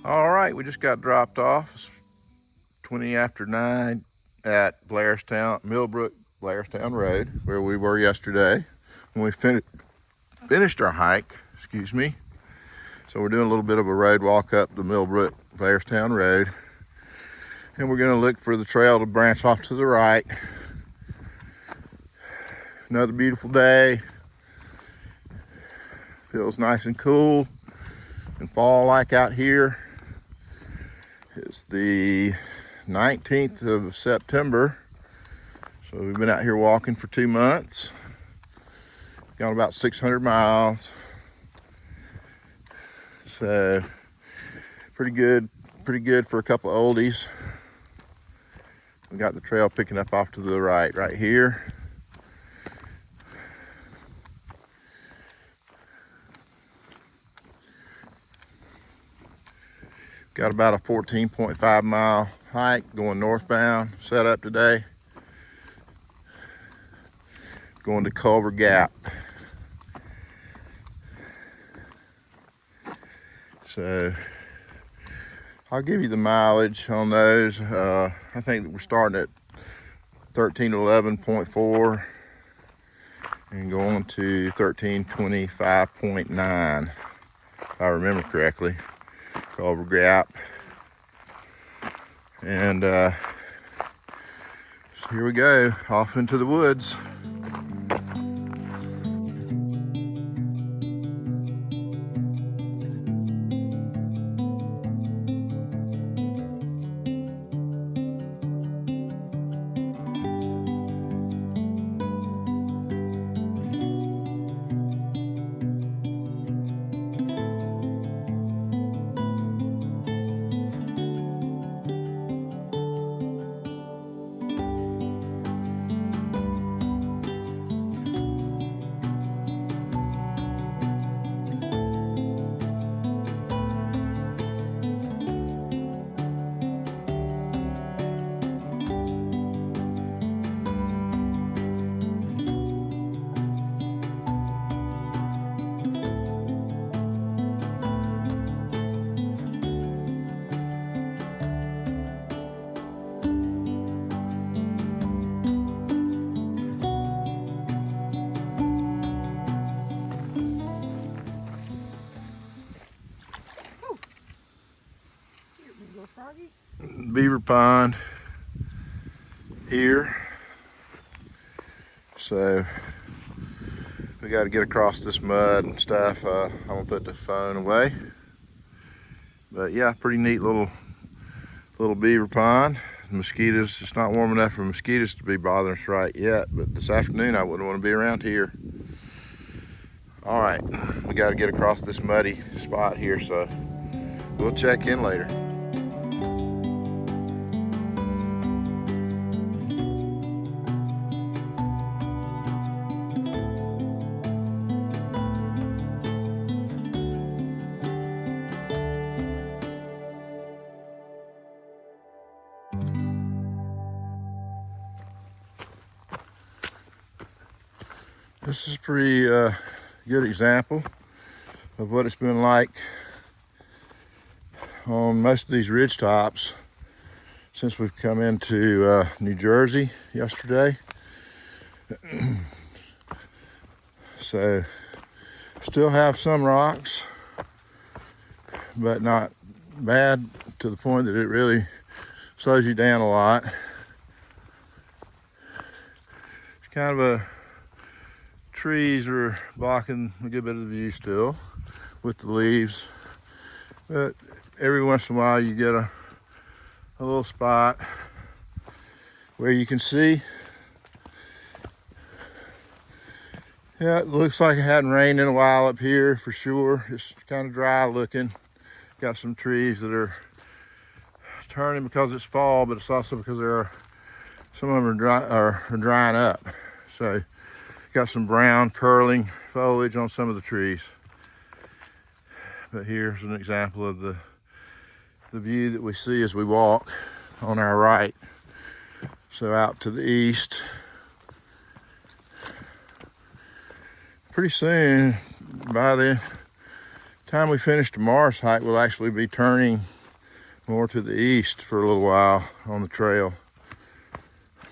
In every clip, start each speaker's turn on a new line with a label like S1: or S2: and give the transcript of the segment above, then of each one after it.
S1: All right, we just got dropped off. It's 20 after 9 at Blairstown, Millbrook-Blairstown Road, where we were yesterday when we finished our hike. Excuse me. So we're doing a little bit of a road walk up the Millbrook-Blairstown Road, and we're going to look for the trail to branch off to the right. Another beautiful day. Feels nice and cool and fall-like out here. It's the 19th of September, so we've been out here walking for 2 months. Gone about 600 miles. So pretty good for a couple of oldies. We got the trail picking up off to the right here. Got about a 14.5 mile hike going northbound set up today. Going to Culvers Gap. So I'll give you the mileage on those. I think that we're starting at 1311.4 and going to 1325.9, if I remember correctly. Culvers Gap. And so here we go, off into the woods. Beaver pond here. So we got to get across this mud and stuff. I'm gonna put the phone away. But yeah, pretty neat little beaver pond. The mosquitoes, it's not warm enough for mosquitoes to be bothering us right yet, but this afternoon I wouldn't want to be around here. All right, we got to get across this muddy spot here, so we'll check in later. This is a pretty good example of what it's been like on most of these ridge tops since we've come into New Jersey yesterday. So still have some rocks, but not bad to the point that it really slows you down a lot. It's kind of a trees are blocking a good bit of the view still with the leaves, but every once in a while you get a little spot where you can see. Yeah, it looks like it hadn't rained in a while up here for sure. It's kind of dry looking. Got some trees that are turning because it's fall, but it's also because some of them are drying up. So got some brown curling foliage on some of the trees. But here's an example of the view that we see as we walk on our right. So out to the east. Pretty soon, by the Time we finish tomorrow's hike, we'll actually be turning more to the east for a little while on the trail.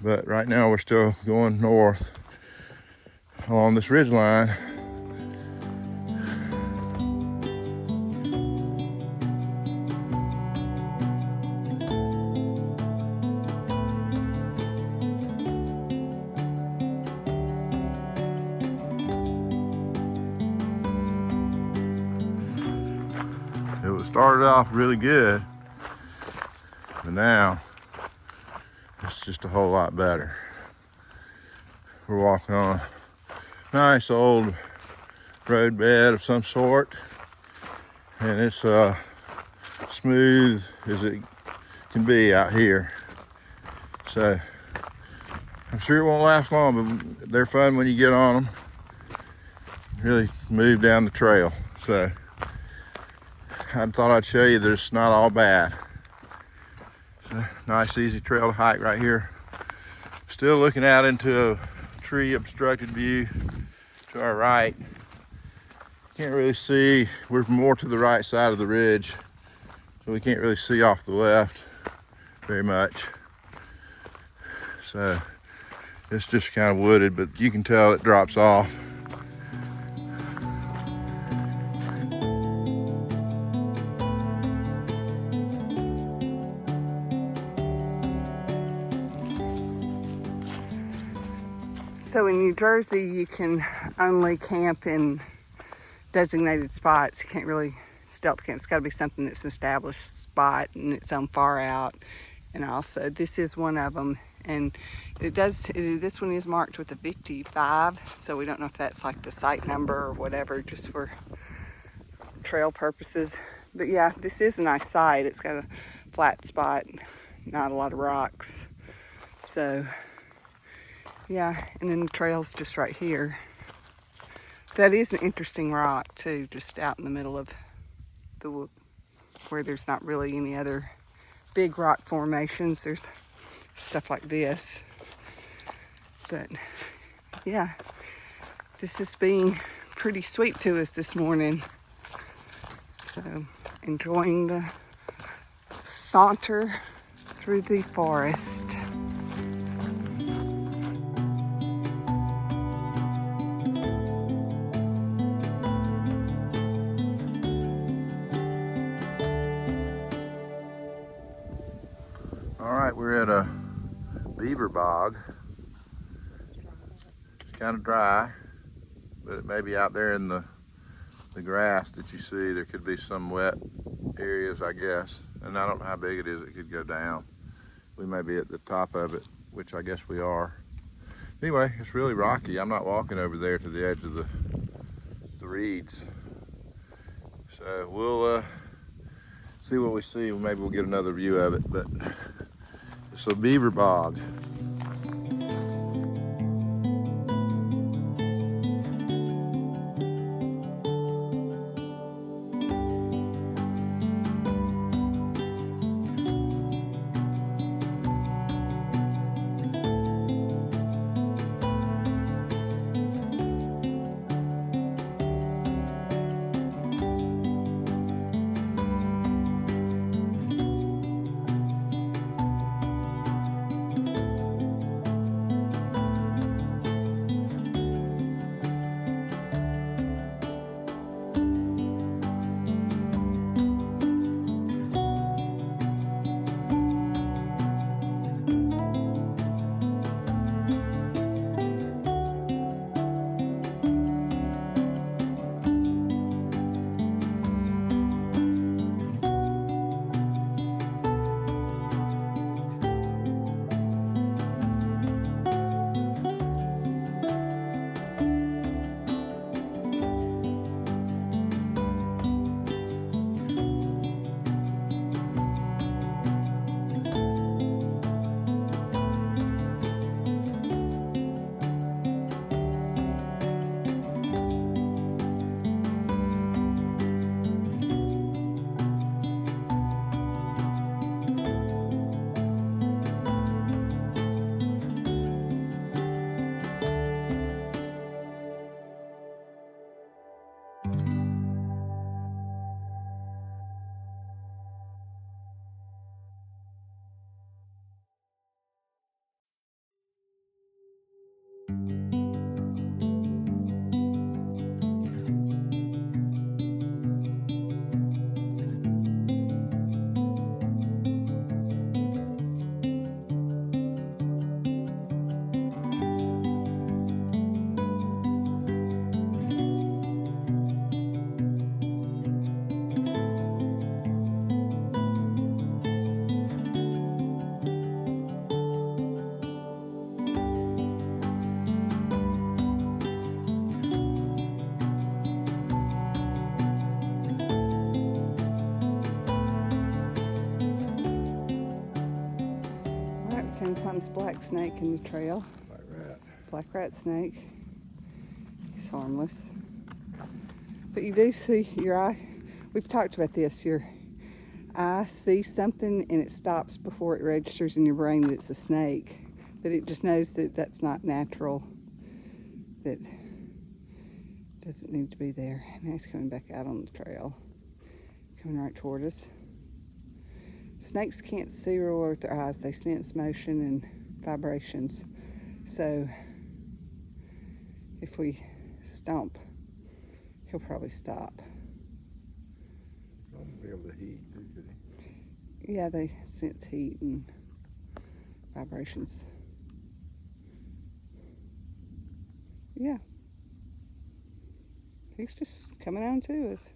S1: But right now we're still going north along this ridge line. It started off really good, but now it's just a whole lot better. We're walking on a nice old road bed of some sort, and it's smooth as it can be out here. So I'm sure it won't last long, but they're fun when you get on them. Really move down the trail. So I thought I'd show you that it's not all bad. It's a nice easy trail to hike right here. Still looking out into a tree obstructed view to our right. Can't really see, we're more to the right side of the ridge, so we can't really see off the left very much. So it's just kind of wooded, but you can tell it drops off.
S2: So in New Jersey, you can only camp in designated spots. You can't really stealth camp. It's got to be something that's an established spot and it's on far out. And also, this is one of them. And this one is marked with a 55. So we don't know if that's like the site number or whatever, just for trail purposes. But yeah, this is a nice site. It's got a flat spot, not a lot of rocks. So yeah, and then the trail's just right here. That is an interesting rock too, just out in the middle of the where there's not really any other big rock formations. There's stuff like this. But yeah, this is being pretty sweet to us this morning. So enjoying the saunter through the forest.
S1: All right, we're at a beaver bog. It's kind of dry, but it may be out there in the grass that you see. There could be some wet areas, I guess. And I don't know how big it is. It could go down. We may be at the top of it, which I guess we are. Anyway, it's really rocky. I'm not walking over there to the edge of the reeds. So we'll see what we see. Maybe we'll get another view of it. But it's a beaver bog.
S2: Sometimes black snake in the trail.
S1: Black rat.
S2: Black rat snake. He's harmless. But you do see your eye. We've talked about this. Your eye sees something and it stops before it registers in your brain that it's a snake. But it just knows that that's not natural. That doesn't need to be there. Now he's coming back out on the trail. Coming right toward us. Snakes can't see real well with their eyes. They sense motion and vibrations. So if we stomp, he'll probably stop.
S1: Won't be able to heat, could he?
S2: Yeah, they sense heat and vibrations. Yeah. He's just coming on to us.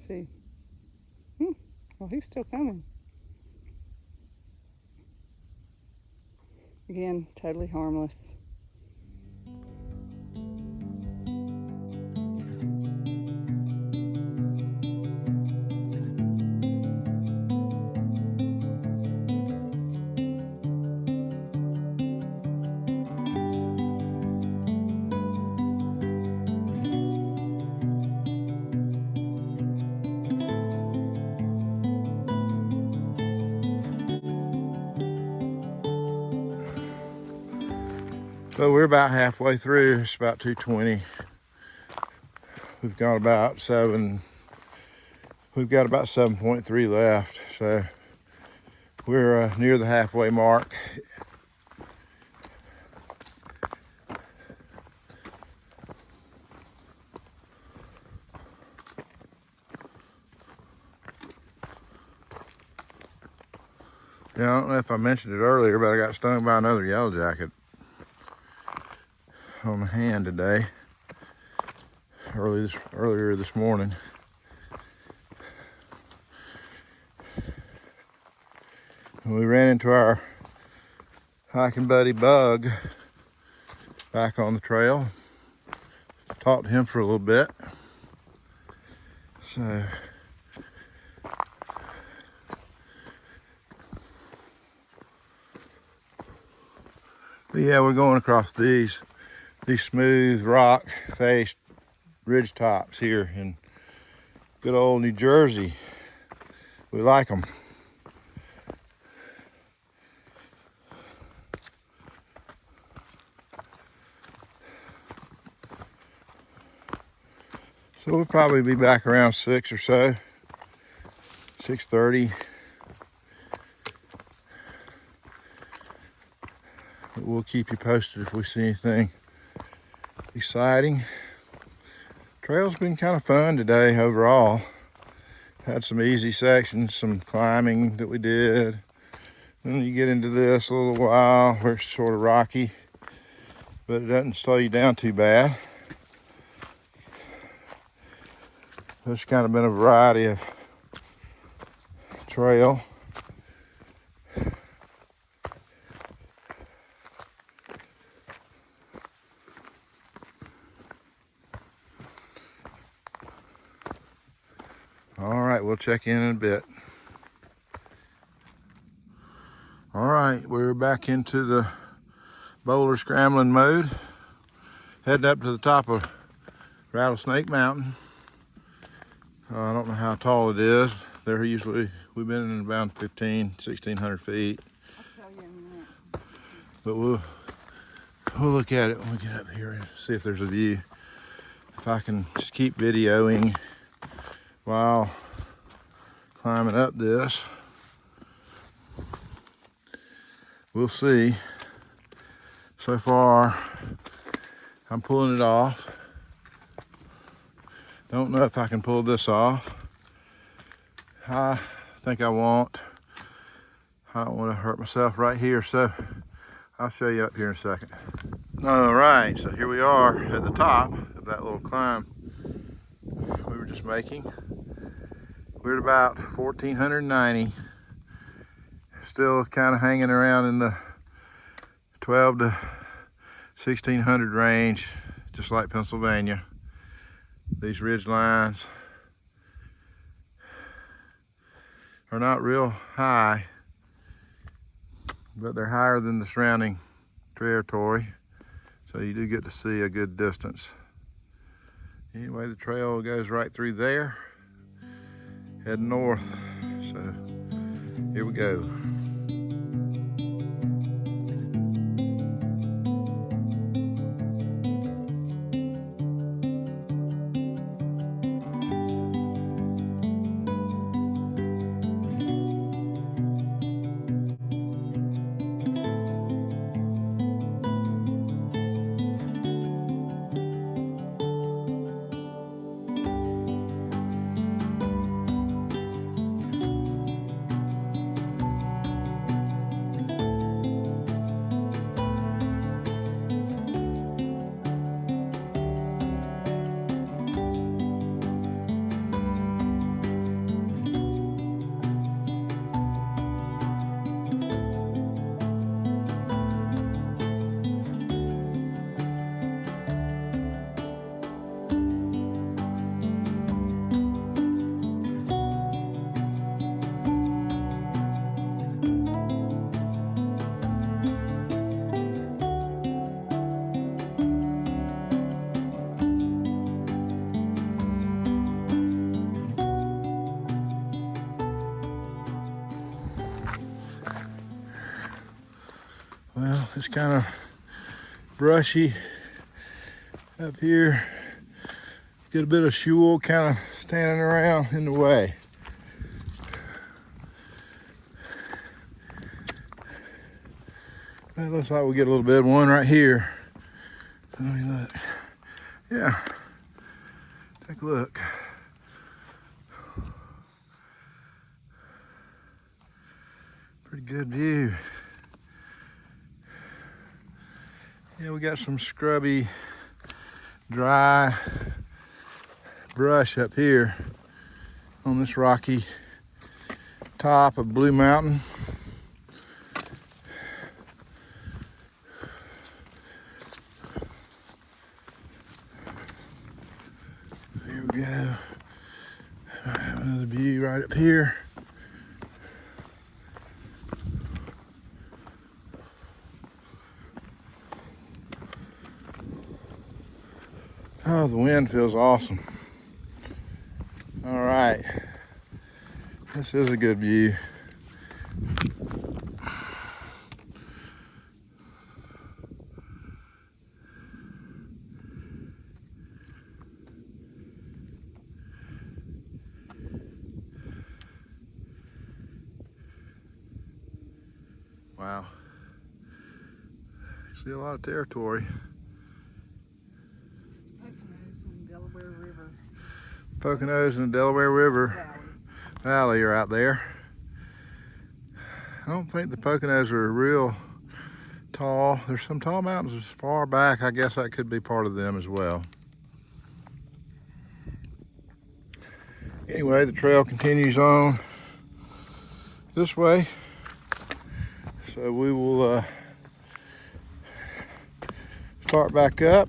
S2: See. Well, he's still coming. Again, totally harmless.
S1: So we're about halfway through. It's about 2:20. We've got about 7.3 left. So we're near the halfway mark. Yeah, I don't know if I mentioned it earlier, but I got stung by another yellow jacket on the hand today, earlier this morning. We ran into our hiking buddy Bug back on the trail. Talked to him for a little bit. So but yeah, we're going across these smooth rock faced ridge tops here in good old New Jersey. We like them. So we'll probably be back around 6 or so, 6:30. But we'll keep you posted if we see anything exciting. Trail's been kind of fun today overall. Had some easy sections, some climbing that we did. Then you get into this a little while where it's sort of rocky, but it doesn't slow you down too bad. There's kind of been a variety of trail. All right, we'll check in a bit. All right, we're back into the boulder scrambling mode. Heading up to the top of Rattlesnake Mountain. I don't know how tall it is. We've been in about 1,600 feet.
S2: I'll tell you in a minute.
S1: But we'll look at it when we get up here and see if there's a view. If I can just keep videoing while climbing up this. We'll see. So far, I'm pulling it off. Don't know if I can pull this off. I think I won't. I don't want to hurt myself right here, so I'll show you up here in a second. All right, so here we are at the top of that little climb we were just making. We're at about 1,490. Still kind of hanging around in the 12 to 1,600 range, just like Pennsylvania. These ridge lines are not real high, but they're higher than the surrounding territory, so you do get to see a good distance. Anyway, the trail goes right through there, heading north. So here we go. Well, it's kind of brushy up here. Get a bit of shule kind of standing around in the way. It looks like we get a little bit of one right here. Let me look. Yeah, take a look. Pretty good view. Yeah, we got some scrubby, dry brush up here on this rocky top of Blue Mountain. There we go. I have another view right up here. Oh, the wind feels awesome. All right, this is a good view. Wow, see a lot of territory. Poconos and the Delaware River Valley are out there. I don't think the Poconos are real tall. There's some tall mountains as far back. I guess that could be part of them as well. Anyway, the trail continues on this way. So we will start back up,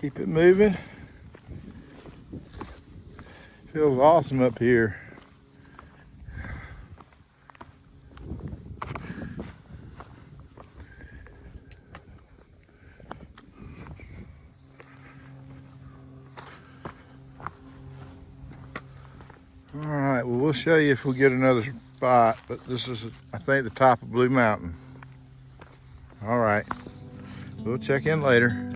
S1: keep it moving. Feels awesome up here. All right, well, we'll show you if we get another spot, but this is, I think, the top of Blue Mountain. All right, we'll check in later.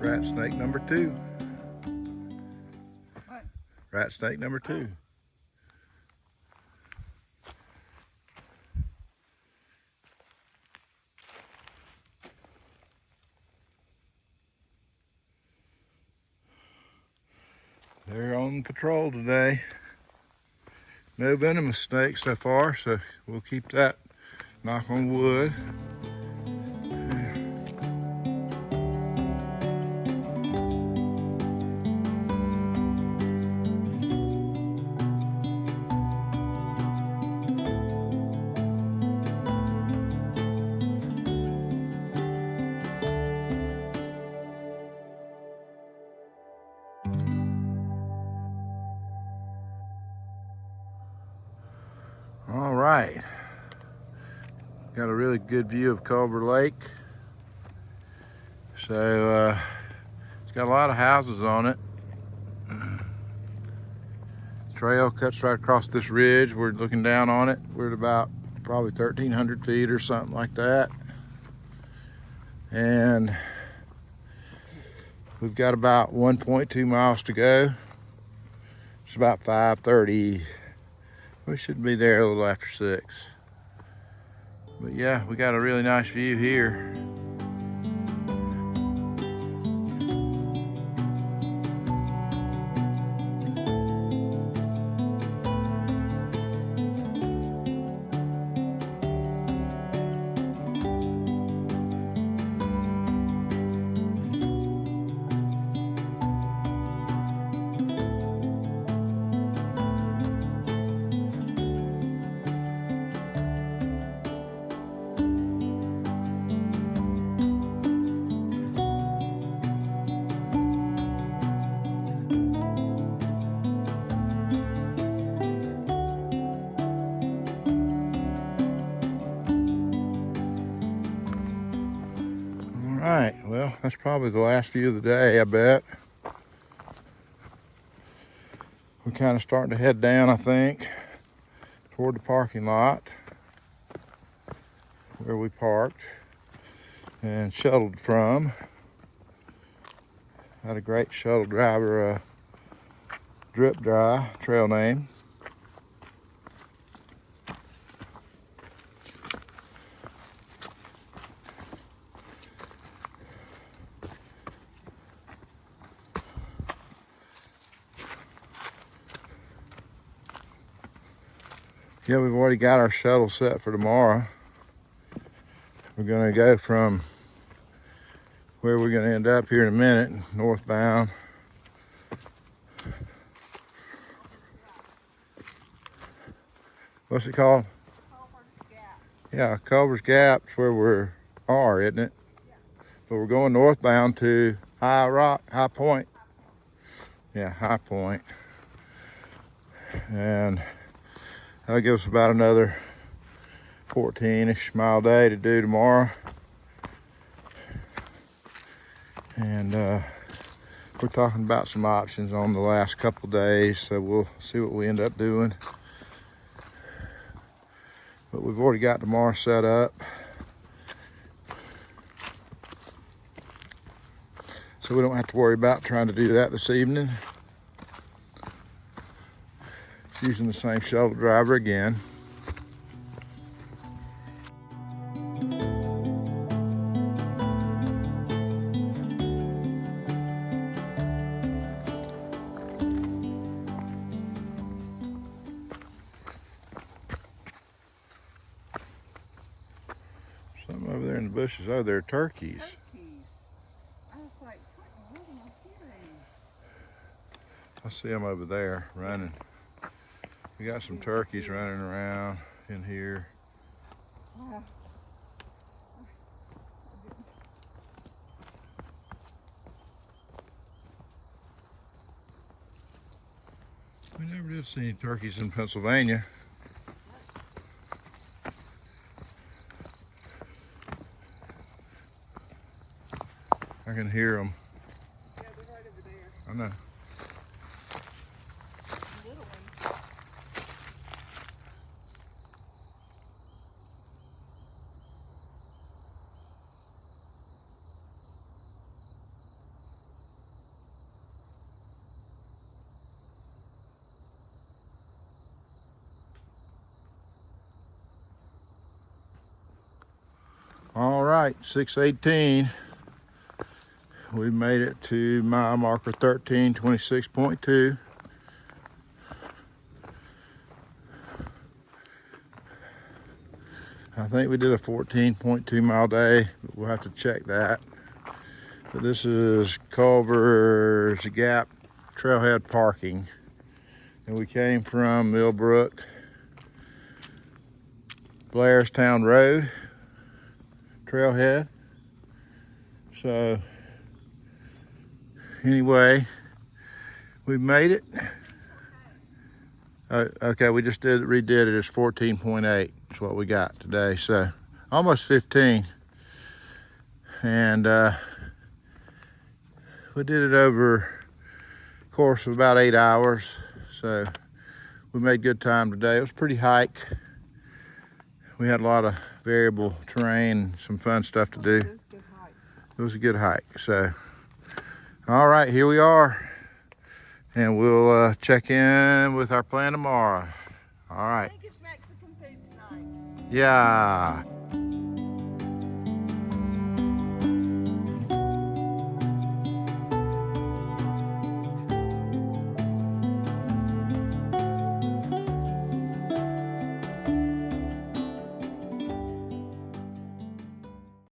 S1: Rat snake number 2.
S2: What?
S1: Rat snake number 2. They're on patrol today. No venomous snakes so far, so we'll keep that, knock on wood. All right, got a really good view of Culver Lake. So it's got a lot of houses on it. Trail cuts right across this ridge. We're looking down on it. We're at about probably 1,300 feet or something like that. And we've got about 1.2 miles to go. It's about 5:30. We should be there a little after 6. But yeah, we got a really nice view here. All right, well, that's probably the last view of the day, I bet. We're kind of starting to head down, I think, toward the parking lot where we parked and shuttled from. Had a great shuttle driver, Drip Dry, trail name. Yeah, we've already got our shuttle set for tomorrow. We're gonna go from where we're gonna end up here in a minute, northbound. What's it called?
S2: Culvers Gap.
S1: Yeah, Culvers Gap's where we are, isn't it?
S2: Yeah.
S1: But we're going northbound to High Point. Yeah, High Point. And that'll give us about another 14-ish mile day to do tomorrow. And we're talking about some options on the last couple days, so we'll see what we end up doing. But we've already got tomorrow set up. So we don't have to worry about trying to do that this evening. Using the same shuttle driver again. Something over there in the bushes. Oh, they're turkeys.
S2: I was like, what am I hearing?
S1: I see them over there running. We got some turkeys running around in here.
S2: Wow.
S1: We never did see any turkeys in Pennsylvania. I can hear them.
S2: Yeah, they're right over there.
S1: I know.
S2: The little ones.
S1: right, 6:18. We made it to mile marker 1326.2. I think we did a 14.2 mile day, but we'll have to check that. But this is Culvers Gap Trailhead parking. And we came from Millbrook-Blairstown Road trailhead. So anyway, we made it. Okay, we just redid it. It's 14.8 is what we got today. So almost 15. And we did it over a course of about 8 hours. So we made good time today. It was a pretty hike. We had a lot of variable terrain, some fun stuff to do. It was a good hike. So, all right, here we are. And we'll check in with our plan tomorrow. All right.
S2: I think it's Mexican food tonight.
S1: Yeah.